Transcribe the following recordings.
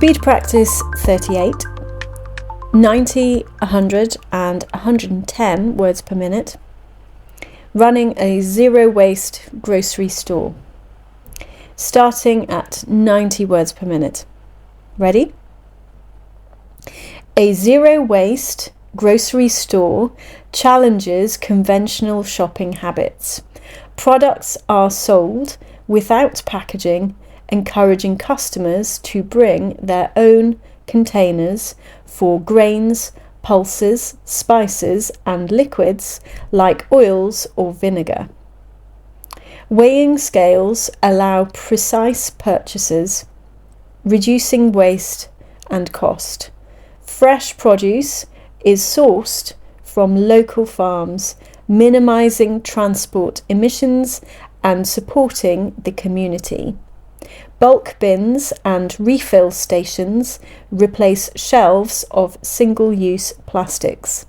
Speed practice 38, 90, 100 and 110 words per minute. Running a zero waste grocery store. Starting at 90 words per minute. Ready? A zero waste grocery store challenges conventional shopping habits. Products are sold without packaging, encouraging customers to bring their own containers for grains, pulses, spices and liquids like oils or vinegar. Weighing scales allow precise purchases, reducing waste and cost. Fresh produce is sourced from local farms, minimizing transport emissions and supporting the community. Bulk bins and refill stations replace shelves of single-use plastics.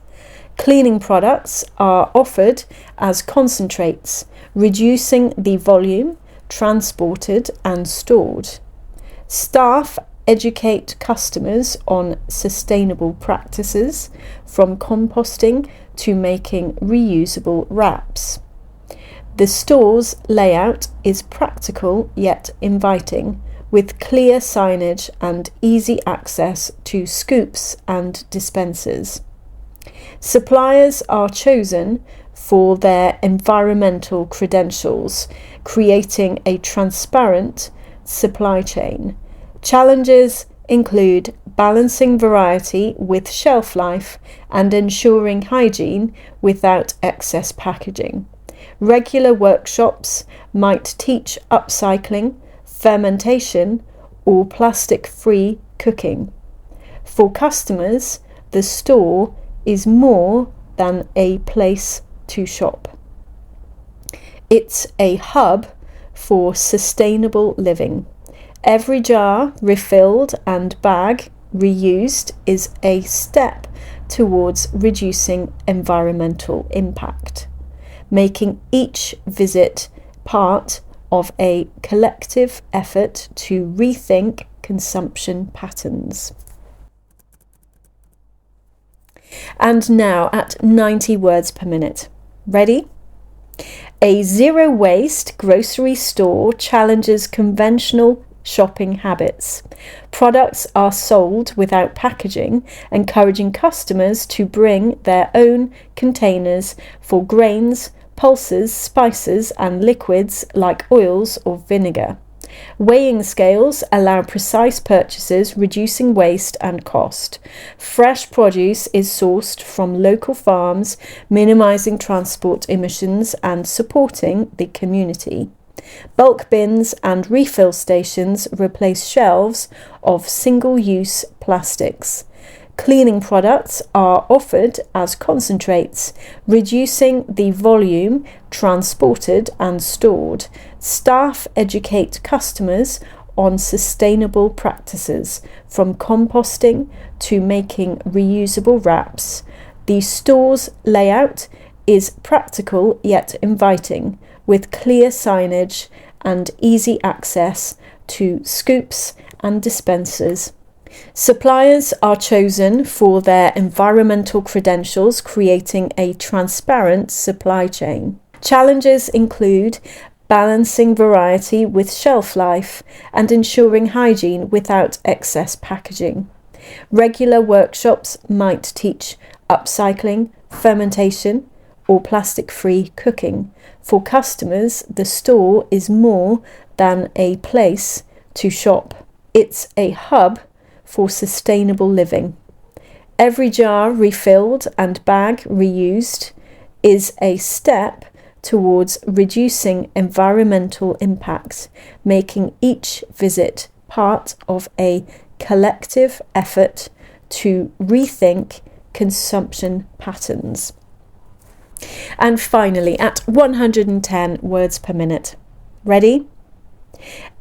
Cleaning products are offered as concentrates, reducing the volume transported and stored. Staff educate customers on sustainable practices, from composting to making reusable wraps. The store's layout is practical yet inviting, with clear signage and easy access to scoops and dispensers. Suppliers are chosen for their environmental credentials, creating a transparent supply chain. Challenges include balancing variety with shelf life and ensuring hygiene without excess packaging. Regular workshops might teach upcycling, fermentation, or plastic-free cooking. For customers, the store is more than a place to shop. It's a hub for sustainable living. Every jar refilled and bag reused is a step towards reducing environmental impact, making each visit part of a collective effort to rethink consumption patterns. And now at 90 words per minute. Ready? A zero waste grocery store challenges conventional shopping habits. Products are sold without packaging, encouraging customers to bring their own containers for grains, pulses, spices and liquids like oils or vinegar. Weighing scales allow precise purchases, reducing waste and cost. Fresh produce is sourced from local farms, minimizing transport emissions and supporting the community. Bulk bins and refill stations replace shelves of single-use plastics. Cleaning products are offered as concentrates, reducing the volume transported and stored. Staff educate customers on sustainable practices, from composting to making reusable wraps. The store's layout is practical yet inviting, with clear signage and easy access to scoops and dispensers. Suppliers are chosen for their environmental credentials, creating a transparent supply chain. Challenges include balancing variety with shelf life and ensuring hygiene without excess packaging. Regular workshops might teach upcycling, fermentation, or plastic-free cooking. For customers, the store is more than a place to shop. It's a hub for sustainable living. Every jar refilled and bag reused is a step towards reducing environmental impact, making each visit part of a collective effort to rethink consumption patterns. And finally, at 110 words per minute. Ready?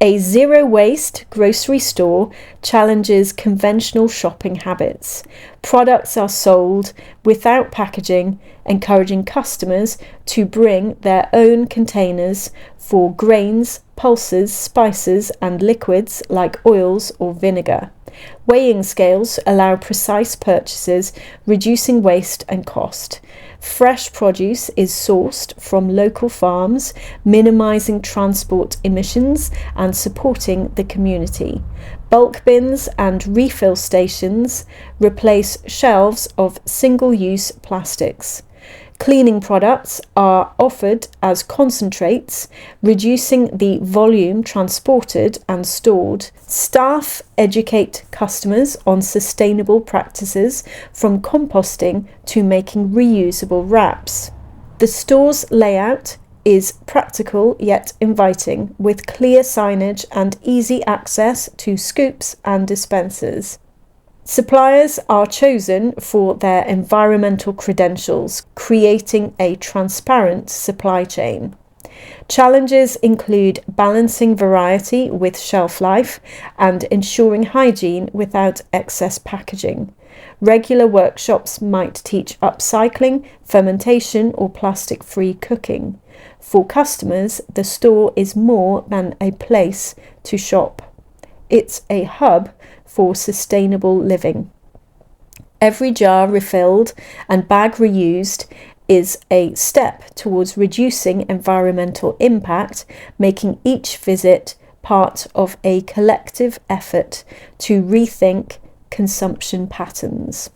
A zero waste grocery store challenges conventional shopping habits. Products are sold without packaging, encouraging customers to bring their own containers for grains, pulses, spices, and liquids like oils or vinegar. Weighing scales allow precise purchases, reducing waste and cost. Fresh produce is sourced from local farms, minimizing transport emissions and supporting the community. Bulk bins and refill stations replace shelves of single-use plastics. Cleaning products are offered as concentrates, reducing the volume transported and stored. Staff educate customers on sustainable practices, from composting to making reusable wraps. The store's layout is practical yet inviting, with clear signage and easy access to scoops and dispensers. Suppliers are chosen for their environmental credentials, creating a transparent supply chain. Challenges include balancing variety with shelf life and ensuring hygiene without excess packaging. Regular workshops might teach upcycling, fermentation, or plastic-free cooking. For customers, the store is more than a place to shop. It's a hub for sustainable living. Every jar refilled and bag reused is a step towards reducing environmental impact, making each visit part of a collective effort to rethink consumption patterns.